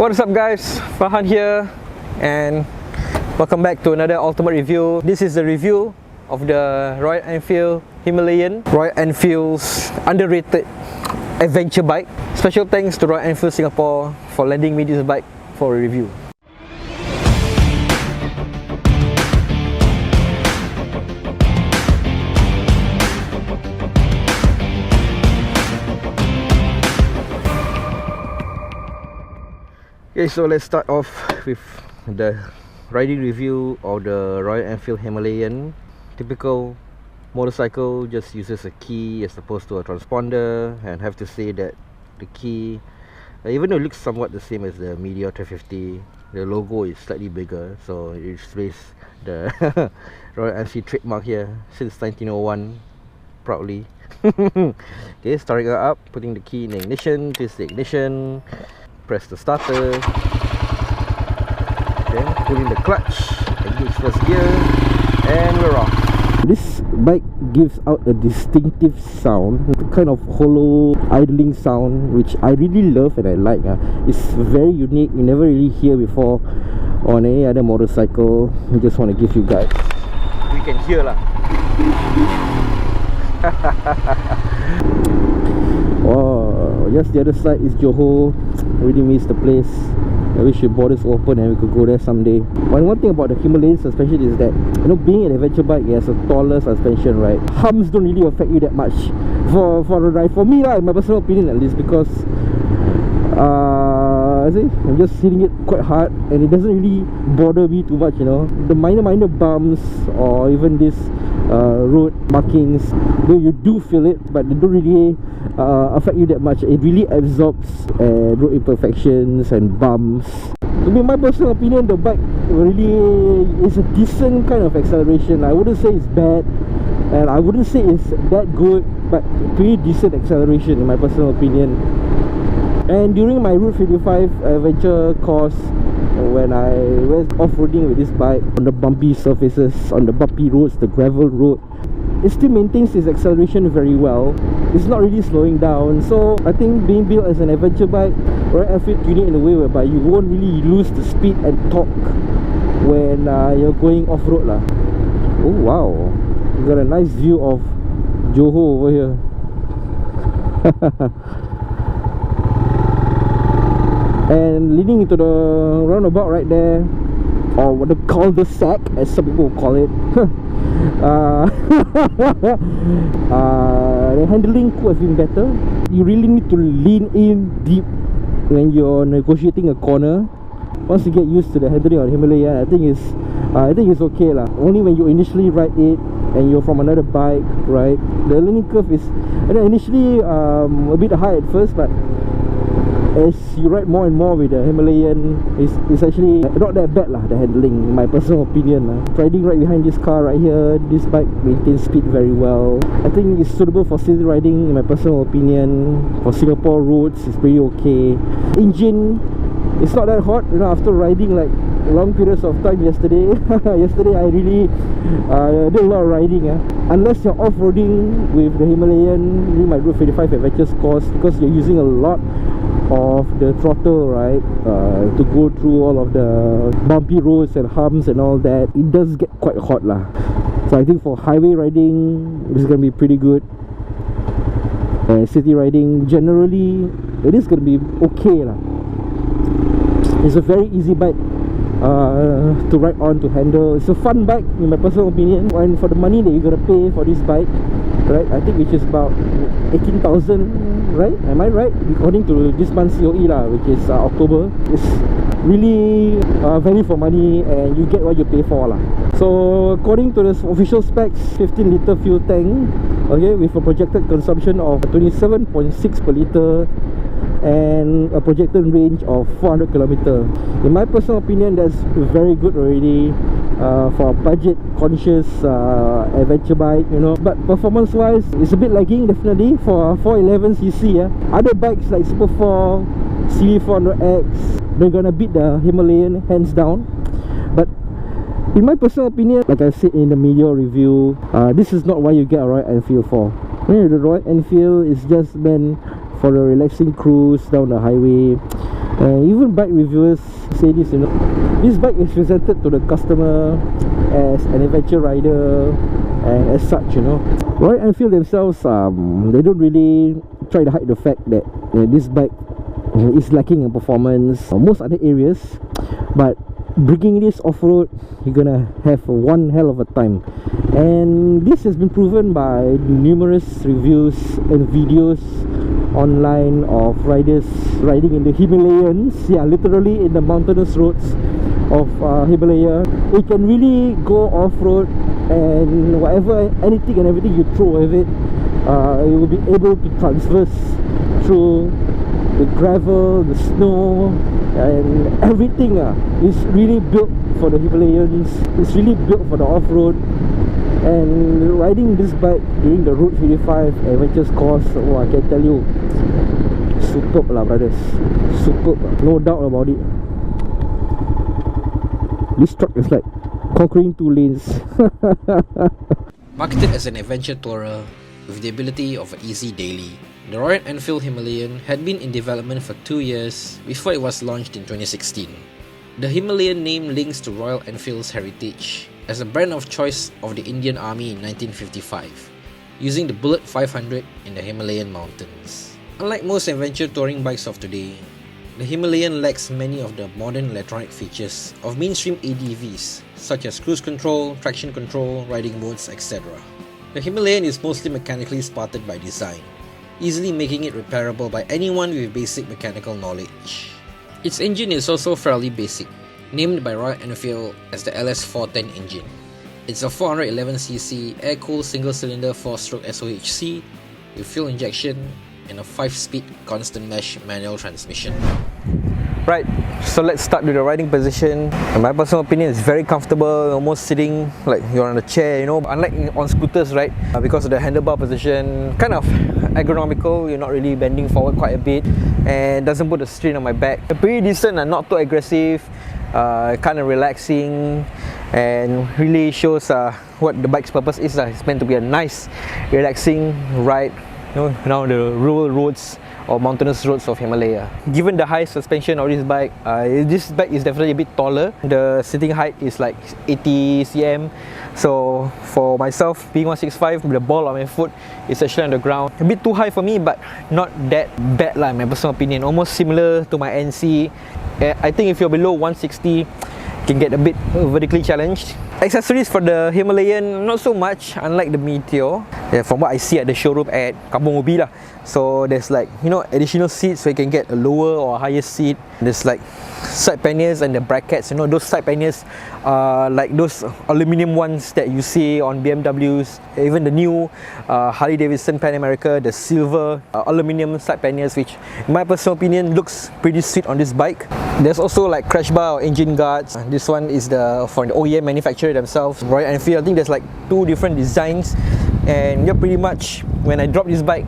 What's up guys, Farhan here and welcome back to another ultimate review. This is the review of the Royal Enfield Himalayan, Royal Enfield's underrated adventure bike. Special thanks to Royal Enfield Singapore for lending me this bike for a review. Okay, so let's start off with the riding review of the Royal Enfield Himalayan. Typical motorcycle just uses a key as opposed to a transponder, and have to say that the key, even though it looks somewhat the same as the Meteor 350, the logo is slightly bigger, so it displays the Royal Enfield trademark here since 1901, proudly. Okay, starting her up, putting the key in the ignition, twist the ignition, press the starter, then pull in the clutch, engage first gear, and we're off. This bike gives out a distinctive sound, a kind of hollow idling sound, which I really love and I like. It's very unique, you never really hear before on any other motorcycle. I just want to give you guys, we can hear lah. Oh, just the other side is Johor. I really miss the place. I wish the borders open and we could go there someday. One thing about the Himalayan suspension is that, you know, being an adventure bike, it has a taller suspension, right? Humps don't really affect you that much for a ride. For me lah, in my personal opinion at least, because I'm just hitting it quite hard and it doesn't really bother me too much, you know. The minor bumps or even this road markings, though you do feel it, but they don't really affect you that much. It really absorbs road imperfections and bumps. To me, my personal opinion, the bike really is a decent kind of acceleration. I wouldn't say it's bad, and I wouldn't say it's that good, but pretty decent acceleration in my personal opinion. And during my Route 55 adventure course, when I went off-roading with this bike on the bumpy surfaces, on the bumpy roads, the gravel road, it still maintains its acceleration very well. It's not really slowing down. So I think being built as an adventure bike, Royal Enfield tuned it in a way whereby you won't really lose the speed and torque when you're going off-road lah. Oh wow, you got a nice view of Johor over here. And leading into the roundabout right there, or what they call the cul-de-sac, as some people call it, the handling could have been better. You really need to lean in deep when you're negotiating a corner. Once you get used to the handling on Himalayan, I think it's okay lah. Only when you initially ride it and you're from another bike, right, the learning curve is initially a bit high at first, but as you ride more and more with the Himalayan, it's actually not that bad lah, the handling, in my personal opinion lah. Riding right behind this car right here, this bike maintains speed very well. I think it's suitable for city riding, in my personal opinion. For Singapore roads, it's pretty okay. Engine, it's not that hot, you know, after riding like long periods of time yesterday. Yesterday I really did a lot of riding. Unless you're off-roading with the Himalayan during my Route 55 Adventures course, because you're using a lot of the throttle, right, to go through all of the bumpy roads and humps and all that, it does get quite hot lah. So I think for highway riding, this is going to be pretty good. And city riding, generally, it is going to be okay lah. It's a very easy bike to ride on, to handle. It's a fun bike, in my personal opinion. And for the money that you're going to pay for this bike, right, I think which is about 18,000, right? Am I right? According to this month's COE lah, which is October, it's really value for money, and you get what you pay for lah. So according to the official specs, 15-litre fuel tank, okay, with a projected consumption of 27.6 per litre and a projected range of 400 km. In my personal opinion, that's very good already for a budget conscious adventure bike, you know. But performance wise, it's a bit lagging definitely for a 411cc. Other bikes like Super 4, CV400X, they're gonna beat the Himalayan hands down. But in my personal opinion, like I said in the Meteor review, this is not what you get a Royal Enfield for. The Royal Enfield is just meant for a relaxing cruise down the highway. Even bike reviewers say this, you know, this bike is presented to the customer as an adventure rider, and as such, you know, Royal Enfield themselves, they don't really try to hide the fact that this bike is lacking in performance or most other areas, but bringing this off-road, you're gonna have one hell of a time. And this has been proven by numerous reviews and videos online of riders riding in the Himalayans, yeah, literally in the mountainous roads of Himalaya. It can really go off-road, and whatever, anything and everything you throw at it, it will be able to traverse through the gravel, the snow, and everything is really built for the Himalayans. It's really built for the off-road. And riding this bike during the Route 55 Adventures course, oh, I can tell you, superb lah, brothers. Superb, no doubt about it. This truck is like conquering 2 lanes. Marketed as an adventure tourer with the ability of an easy daily, the Royal Enfield Himalayan had been in development for 2 years before it was launched in 2016. The Himalayan name links to Royal Enfield's heritage as a brand of choice of the Indian Army in 1955, using the Bullet 500 in the Himalayan mountains. Unlike most adventure touring bikes of today, the Himalayan lacks many of the modern electronic features of mainstream ADVs, such as cruise control, traction control, riding modes, etc. The Himalayan is mostly mechanically spotted by design, easily making it repairable by anyone with basic mechanical knowledge. Its engine is also fairly basic, named by Royal Enfield as the LS410 engine. It's a 411cc air-cooled single-cylinder 4-stroke SOHC with fuel injection and a 5-speed constant mesh manual transmission. Right, so let's start with the riding position. In my personal opinion, it's very comfortable, almost sitting like you're on a chair, you know. Unlike on scooters, right, because of the handlebar position, kind of ergonomical, you're not really bending forward quite a bit, and doesn't put a strain on my back. Pretty decent and not too aggressive, kind of relaxing, and really shows what the bike's purpose is. It's meant to be a nice, relaxing ride, you know, around the rural roads or mountainous roads of Himalaya. Given the high suspension of this bike is definitely a bit taller. The sitting height is like 80 cm. So for myself, being 165, the ball on my foot is actually on the ground. A bit too high for me, but not that bad lah, in my personal opinion. Almost similar to my NC. I think if you're below 160, can get a bit vertically challenged. Accessories for the Himalayan, not so much, unlike the Meteor. From what I see at the showroom at Kampung Ubi lah. So there's like, you know, additional seats so you can get a lower or higher seat. There's like side panniers and the brackets, you know, those side panniers are like those aluminium ones that you see on BMWs, even the new Harley Davidson Pan America, the silver aluminium side panniers, which in my personal opinion looks pretty sweet on this bike. There's also like crash bar or engine guards. This one is for the OEM manufacturer themselves, Royal Enfield. I think there's like 2 different designs, and yeah, pretty much when I dropped this bike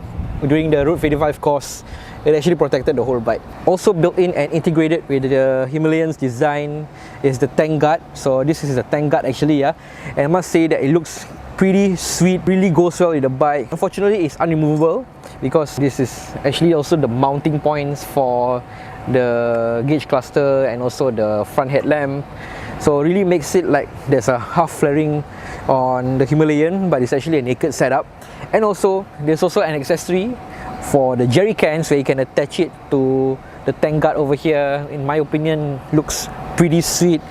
during the Route 55 course, it actually protected the whole bike. Also built in and integrated with the Himalayan's design is the tank guard. So this is the tank guard actually, yeah. And I must say that it looks pretty sweet, really goes well with the bike. Unfortunately, it's unremovable because this is actually also the mounting points for the gauge cluster and also the front headlamp. So really makes it like there's a half flaring on the Himalayan, but it's actually a naked setup. And also there's also an accessory for the jerry cans where you can attach it to the tank guard over here. In my opinion, looks pretty sweet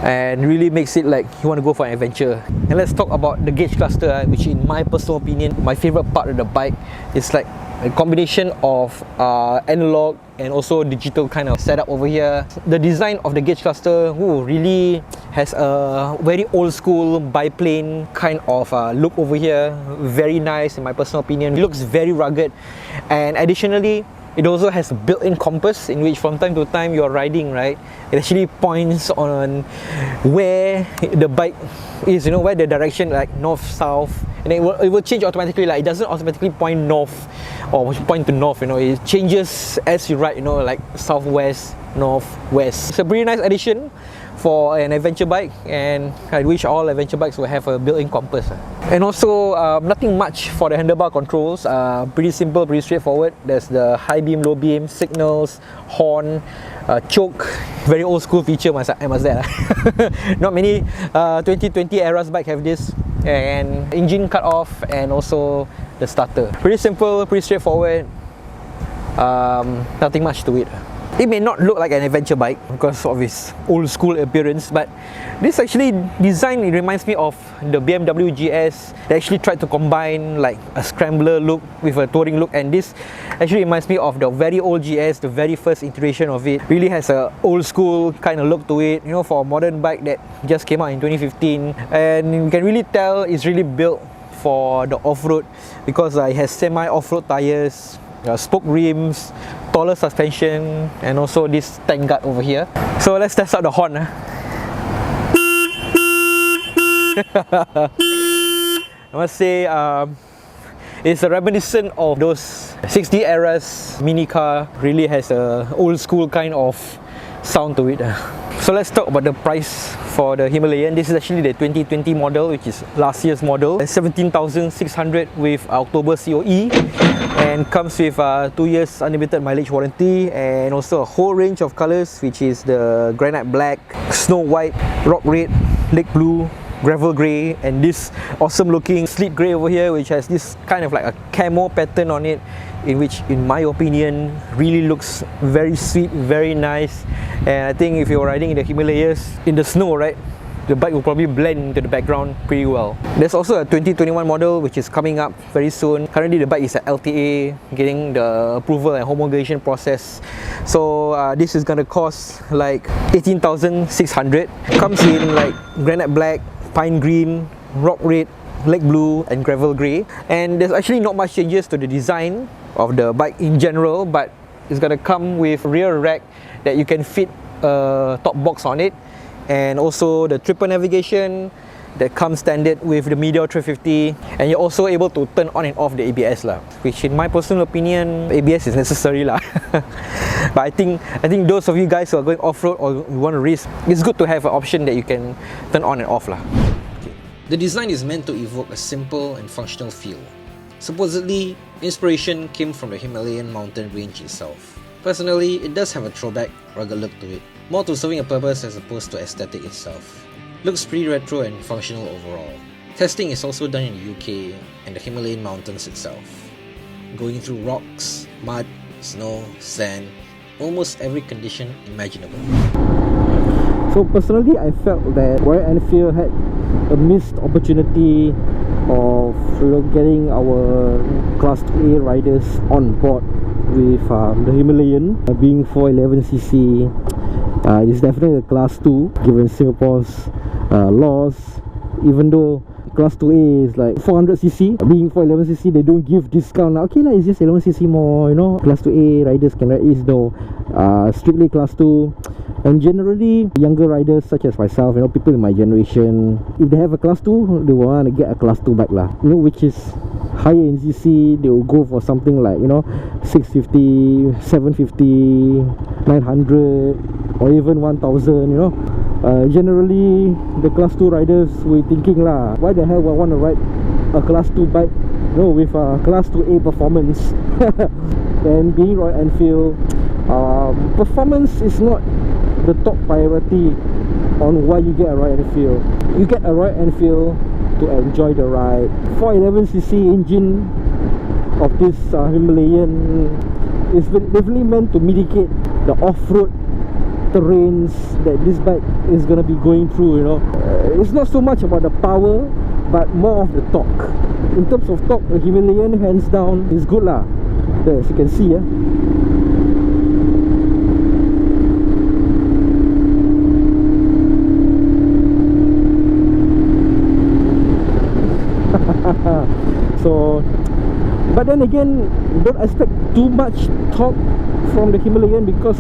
and really makes it like you want to go for an adventure. And let's talk about the gauge cluster, which in my personal opinion, my favorite part of the bike is like a combination of analog and also digital kind of setup over here. The design of the gauge cluster really has a very old school biplane kind of look over here. Very nice in my personal opinion. It looks very rugged, and additionally it also has a built-in compass in which from time to time you're riding, right, it actually points on where the bike is, you know, where the direction, like north, south, and it will change automatically. Like it doesn't automatically point north or point to north, you know, it changes as you ride, you know, like southwest, northwest. It's a pretty nice addition for an adventure bike, and I wish all adventure bikes will have a built-in compass. And also nothing much for the handlebar controls. Pretty simple, pretty straightforward. There's the high beam, low beam, signals, horn, choke. Very old school feature, I must add. Not many 2020 era's bike have this. And engine cut off, and also the starter. Pretty simple, pretty straightforward. Nothing much to it. It may not look like an adventure bike because of its old school appearance, but this actually design, it reminds me of the BMW GS. They actually tried to combine like a scrambler look with a touring look, and this actually reminds me of the very old GS, the very first iteration of it. Really has a old school kind of look to it, you know, for a modern bike that just came out in 2015. And you can really tell it's really built for the off-road because it has semi-off-road tires, spoke rims, taller suspension, and also this tank guard over here. So let's test out the horn. I must say it's a reminiscent of those 60 eras mini car. Really has a old school kind of sound to it. So let's talk about the price for the Himalayan. This is actually the 2020 model, which is last year's model. 17,600 with October COE, and comes with 2 years unlimited mileage warranty, and also a whole range of colors, which is the granite black, snow white, rock red, lake blue, gravel grey, and this awesome looking sleek grey over here, which has this kind of like a camo pattern on it, in which, in my opinion, really looks very sweet, very nice. And I think if you're riding in the Himalayas in the snow, right, the bike will probably blend into the background pretty well. There's also a 2021 model which is coming up very soon. Currently the bike is at LTA, getting the approval and homologation process. So this is gonna cost like 18,600. Comes in like granite black, pine green, rock red, lake blue, and gravel grey. And there's actually not much changes to the design of the bike in general, but it's gonna come with rear rack that you can fit a top box on it, and also the triple navigation that comes standard with the Meteor 350, and you're also able to turn on and off the ABS lah, which in my personal opinion, ABS is necessary lah. But I think those of you guys who are going off-road or you want to race, it's good to have an option that you can turn on and off lah. The design is meant to evoke a simple and functional feel. Supposedly, inspiration came from the Himalayan mountain range itself. Personally, it does have a throwback, rugged look to it, more to serving a purpose as opposed to aesthetic itself. Looks pretty retro and functional overall. Testing is also done in the UK and the Himalayan mountains itself, going through rocks, mud, snow, sand, almost every condition imaginable. So personally, I felt that Royal Enfield had a missed opportunity of getting our Class 2A riders on board with the Himalayan. Being 411cc, it's definitely a Class 2 given Singapore's laws. Even though Class 2A is like 400cc, being 411cc, they don't give discount. Okay lah, it's just 11cc more, you know. Class 2A riders can ride is though strictly Class 2. And generally, younger riders such as myself, you know, people in my generation, if they have a Class 2, they will want to get a Class 2 bike lah, you know, which is higher in cc. They will go for something like, you know, 650, 750, 900, or even 1000, you know. Generally, the Class 2 riders were thinking lah, why the hell would I want to ride a Class 2 bike, you know, with a Class 2A performance? And being Royal Enfield, performance is not the top priority on why you get a Royal Enfield. You get a Royal Enfield to enjoy the ride. 411cc engine of this Himalayan is definitely meant to mitigate the off-road terrains that this bike is going to be going through, you know. It's not so much about the power, but more of the torque. In terms of torque, the Himalayan hands down is good lah. There, as you can see, so, but then again, don't expect too much torque from the Himalayan because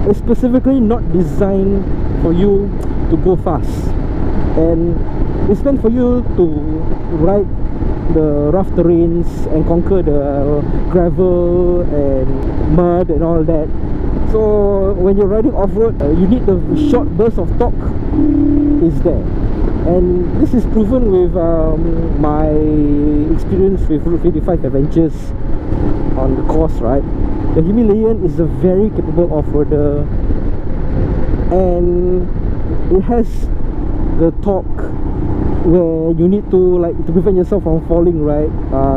it's specifically not designed for you to go fast, and it's meant for you to ride the rough terrains and conquer the gravel and mud and all that. So when you're riding off-road, you need the short burst of torque is there. And this is proven with my experience with Route 55 adventures on the course, right? The Himalayan is a very capable off-roader, and it has the torque where you need to, like, to prevent yourself from falling, right?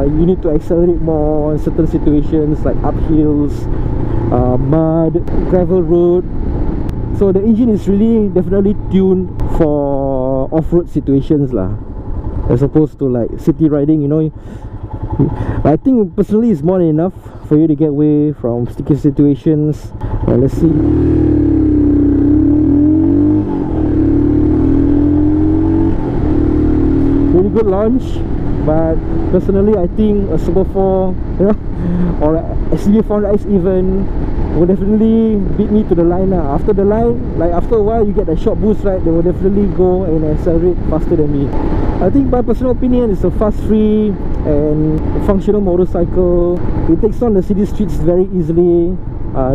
You need to accelerate more in certain situations like uphills, mud, gravel road. So the engine is really definitely tuned for off-road situations lah, as opposed to like city riding, you know. I think personally it's more than enough for you to get away from sticky situations. Let's see. Really good launch, but personally I think a Super 4, you know, or a SCB 400X even will definitely beat me to the line lah. After the line, like after a while you get a short boost, right? They will definitely go and accelerate faster than me. I think my personal opinion is a fast, free and functional motorcycle. It takes on the city streets very easily.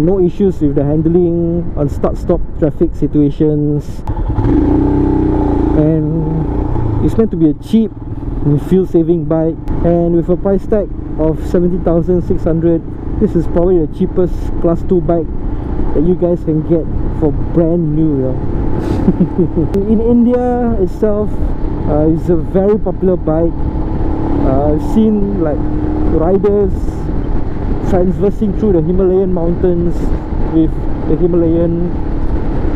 No issues with the handling on start-stop traffic situations, and it's meant to be a cheap fuel-saving bike. And with a price tag of 17,600, this is probably the cheapest class 2 bike that you guys can get for brand new, you know. In India itself, it's a very popular bike. I've seen like riders transversing through the Himalayan mountains with the Himalayan,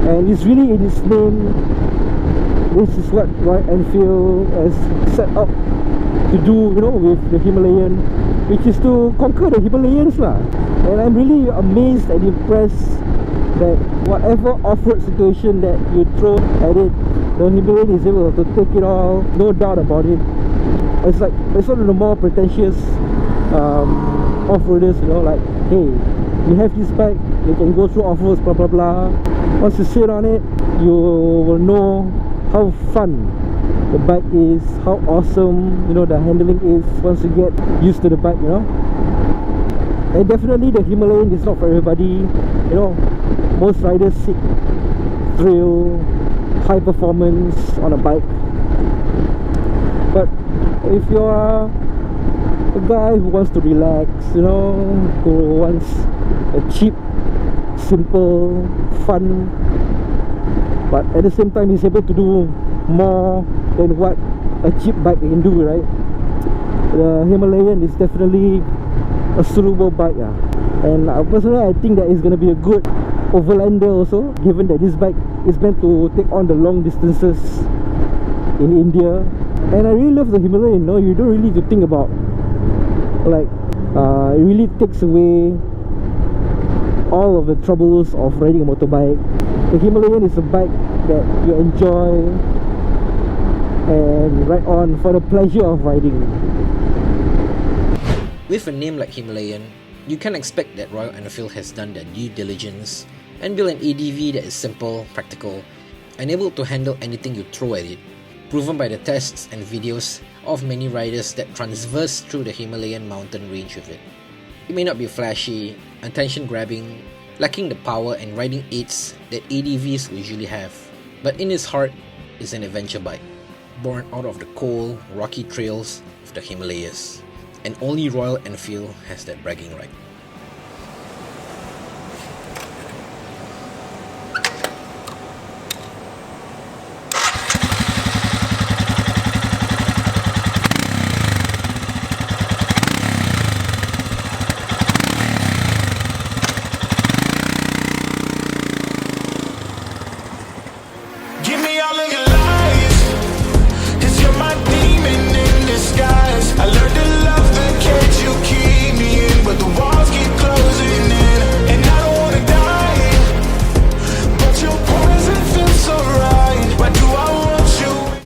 and it's really in its name. This is what Royal Enfield has set up to do, you know, with the Himalayan, which is to conquer the Himalayans lah. And I'm really amazed and impressed that whatever off-road situation that you throw at it, the Himalayan is able to take it all, no doubt about it. It's like, it's one of the more pretentious off-roaders, you know, like, hey, you have this bike, you can go through off-roads, blah blah blah. Once you sit on it, you will know how fun the bike is, how awesome, you know, the handling is once you get used to the bike, you know. And definitely the Himalayan is not for everybody, you know. Most riders seek thrill, high performance on a bike. But if you are a guy who wants to relax, you know, who wants a cheap, simple, fun, but at the same time he's able to do more than what a cheap bike can do, right? The Himalayan is definitely a suitable bike, yeah. And personally I think that it's going to be a good overlander also, given that this bike is meant to take on the long distances in India. And I really love the Himalayan, you know. You don't really need to think about, like, it really takes away all of the troubles of riding a motorbike. The Himalayan is a bike that you enjoy and ride on for the pleasure of riding. With a name like Himalayan, you can expect that Royal Enfield has done their due diligence and built an ADV that is simple, practical, and able to handle anything you throw at it, proven by the tests and videos of many riders that transverse through the Himalayan mountain range with it. It may not be flashy, attention-grabbing, lacking the power and riding aids that ADVs usually have, but in its heart is an adventure bike, born out of the cold, rocky trails of the Himalayas. And only Royal Enfield has that bragging right.